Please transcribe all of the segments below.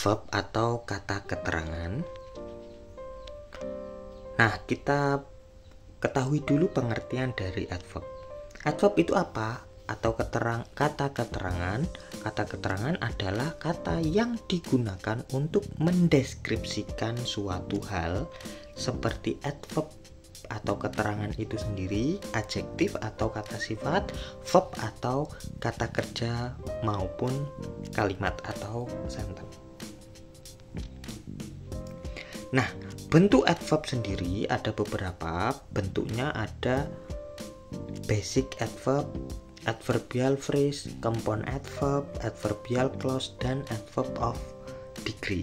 adverb atau kata keterangan. Nah, kita ketahui dulu pengertian dari adverb. Adverb itu apa? Atau kata keterangan. Kata keterangan adalah kata yang digunakan untuk mendeskripsikan suatu hal, seperti adverb atau keterangan itu sendiri, adjektif atau kata sifat, verb atau kata kerja, maupun kalimat atau sentence. Nah, bentuk adverb sendiri ada beberapa. Bentuknya ada basic adverb, adverbial phrase, compound adverb, adverbial clause, dan adverb of degree.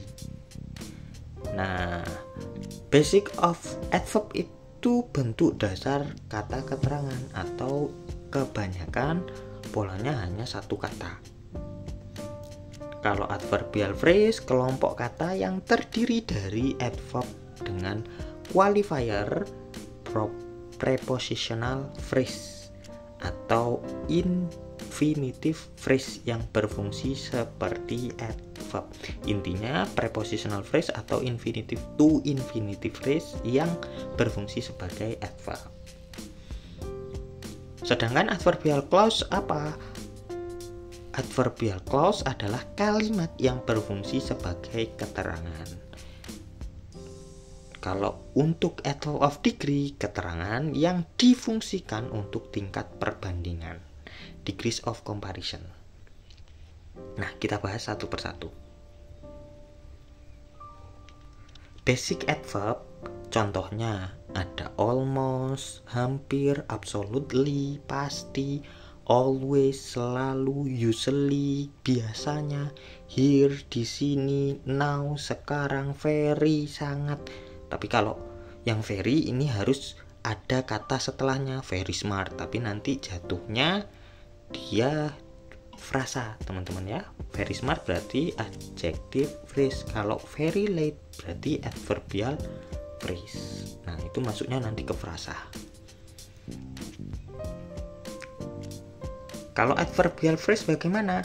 Nah, basic of adverb itu bentuk dasar kata keterangan atau kebanyakan polanya hanya satu kata. Kalau adverbial phrase, kelompok kata yang terdiri dari adverb dengan qualifier, prepositional phrase, atau infinitive phrase yang berfungsi seperti adverb. Intinya prepositional phrase atau infinitive to infinitive phrase yang berfungsi sebagai adverb. Sedangkan adverbial clause apa? Adverbial clause adalah kalimat yang berfungsi sebagai keterangan. Kalau untuk adverb of degree, keterangan yang difungsikan untuk tingkat perbandingan, degrees of comparison. Nah, kita bahas satu persatu. Basic adverb, contohnya ada almost, hampir, absolutely, pasti, always, selalu, usually, biasanya, here, di sini, now, sekarang, very, sangat. Tapi kalau yang very ini harus ada kata setelahnya, very smart, tapi nanti jatuhnya dia frasa, teman-teman ya. Very smart berarti adjective phrase, kalau very late berarti adverbial phrase. Nah, itu masuknya nanti ke frasa. Kalau adverbial phrase bagaimana?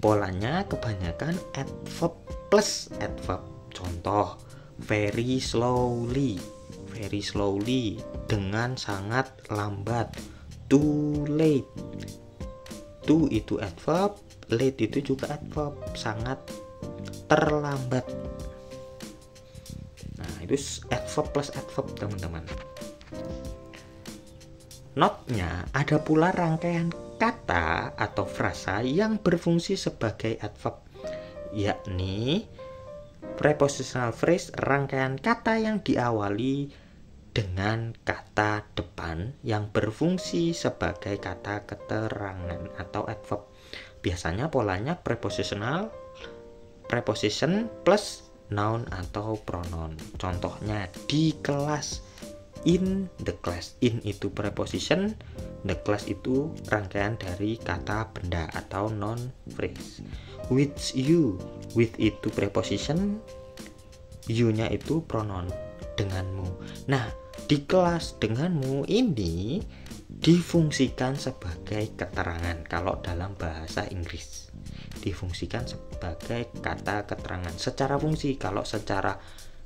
Polanya kebanyakan adverb plus adverb. Contoh, very slowly, dengan sangat lambat. Too late, too itu adverb, late itu juga adverb, sangat terlambat. Nah, itu adverb plus adverb, teman-teman. Note-nya, ada pula rangkaian kata atau frasa yang berfungsi sebagai adverb, yakni prepositional phrase, rangkaian kata yang diawali dengan kata depan yang berfungsi sebagai kata keterangan atau adverb. Biasanya polanya preposition plus noun atau pronoun. Contohnya di kelas, in the class. In itu preposition, the class itu rangkaian dari kata benda atau noun phrase. With you, with itu preposition, you-nya itu pronoun, denganmu. Nah, di kelas denganmu ini difungsikan sebagai keterangan. Kalau dalam bahasa Inggris difungsikan sebagai kata keterangan secara fungsi. Kalau secara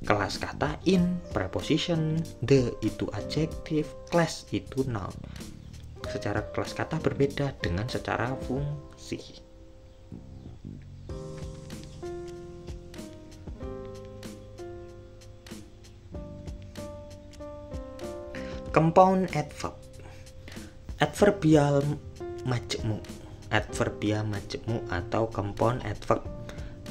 kelas kata, in preposition, the itu adjective, class itu noun. Secara kelas kata berbeda dengan secara fungsi. Compound adverb, adverbial majmu, atau compound adverb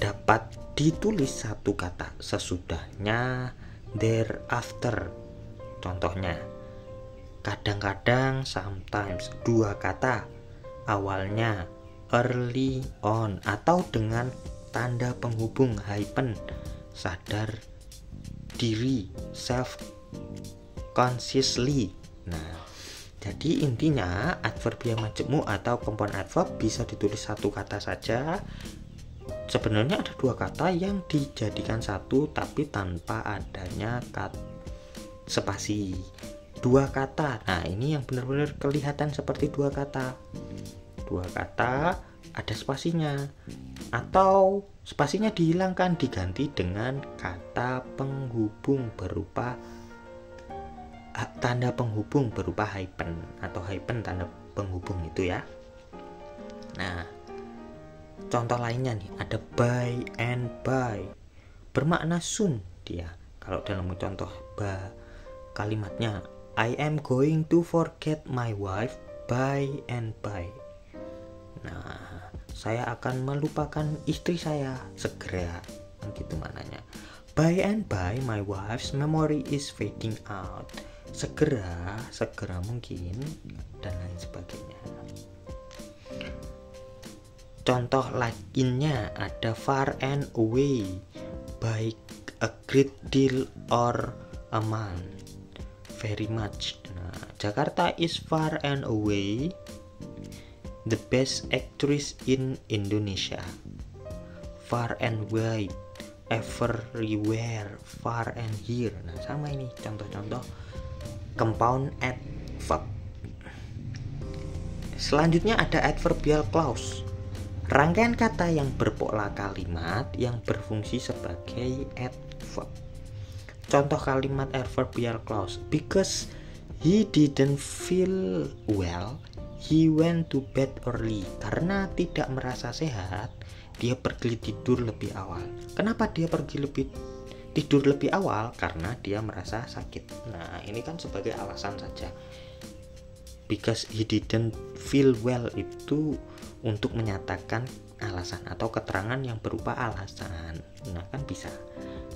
dapat ditulis satu kata sesudahnya, thereafter. Contohnya, kadang-kadang, sometimes, dua kata awalnya, early on, atau dengan tanda penghubung hyphen, sadar diri, self consciously. Nah, jadi intinya adverbial majmu atau compound adverb bisa ditulis satu kata saja. Sebenarnya ada dua kata yang dijadikan satu tapi tanpa adanya spasi. Dua kata. Nah, ini yang benar-benar kelihatan seperti dua kata. Dua kata ada spasinya. atau spasinya dihilangkan diganti dengan kata penghubung berupa tanda penghubung berupa hyphen atau hyphen tanda penghubung itu ya. Nah, contoh lainnya nih ada by and by, bermakna soon dia. Kalau dalam contoh kalimatnya I am going to forget my wife by and by. Nah, saya akan melupakan istri saya segera, gitu mananya. By and by my wife's memory is fading out. Segera mungkin, dan lain sebagainya. Contoh lainnya ada far and away, by a great deal or a month, very much. Nah, Jakarta is far and away the best actress in Indonesia. Far and wide, everywhere, far and here. Nah, sama ini contoh-contoh compound adverb. Selanjutnya ada adverbial clause, rangkaian kata yang berpola kalimat yang berfungsi sebagai adverb. Contoh kalimat adverbial clause, because he didn't feel well, he went to bed early. Karena tidak merasa sehat, dia pergi tidur lebih awal. Kenapa dia pergi tidur lebih awal? Karena dia merasa sakit. Nah, ini kan sebagai alasan saja. Because he didn't feel well itu untuk menyatakan alasan atau keterangan yang berupa alasan. Nah, kan bisa.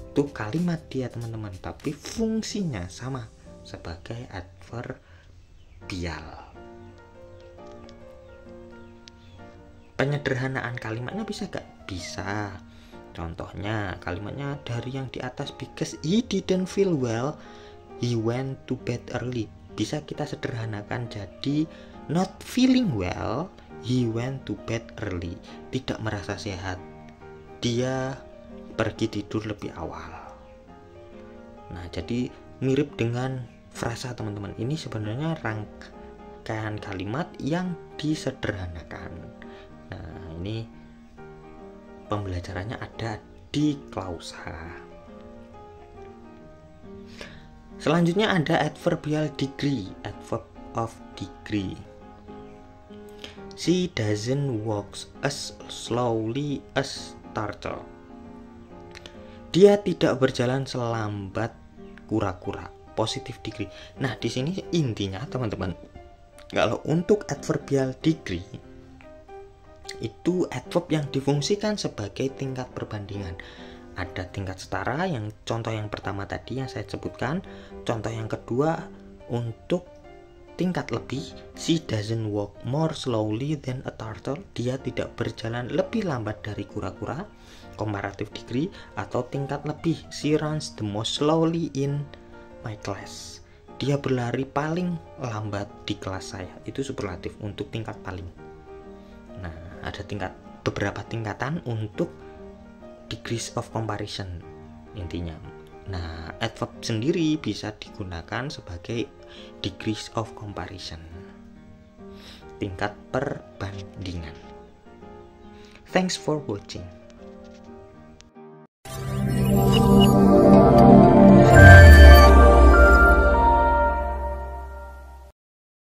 Itu kalimat dia teman-teman, tapi fungsinya sama sebagai adverbial. Penyederhanaan kalimatnya bisa gak? Bisa. Contohnya kalimatnya dari yang di atas, because he didn't feel well, he went to bed early. Bisa kita sederhanakan jadi not feeling well, he went to bed early. Tidak merasa sehat, dia pergi tidur lebih awal. Nah, jadi mirip dengan frasa teman-teman. Ini sebenarnya rangkaian kalimat yang disederhanakan. Nah, ini pembelajarannya ada di klausa. Selanjutnya ada adverbial degree, adverb of degree. She doesn't walk as slowly as turtle. Dia tidak berjalan selambat kura-kura, positive degree. Nah, di sini intinya teman-teman, kalau untuk adverbial degree itu adverb yang difungsikan sebagai tingkat perbandingan. Ada tingkat setara, yang contoh yang pertama tadi yang saya sebutkan. Contoh yang kedua untuk tingkat lebih, she doesn't walk more slowly than a turtle. Dia tidak berjalan lebih lambat dari kura-kura, comparative degree. Atau tingkat lebih, she runs the most slowly in my class. Dia berlari paling lambat di kelas saya. Itu superlatif untuk tingkat paling. Nah, ada beberapa tingkatan untuk degrees of comparison intinya. Nah, adverb sendiri bisa digunakan sebagai degrees of comparison, tingkat perbandingan. Thanks for watching.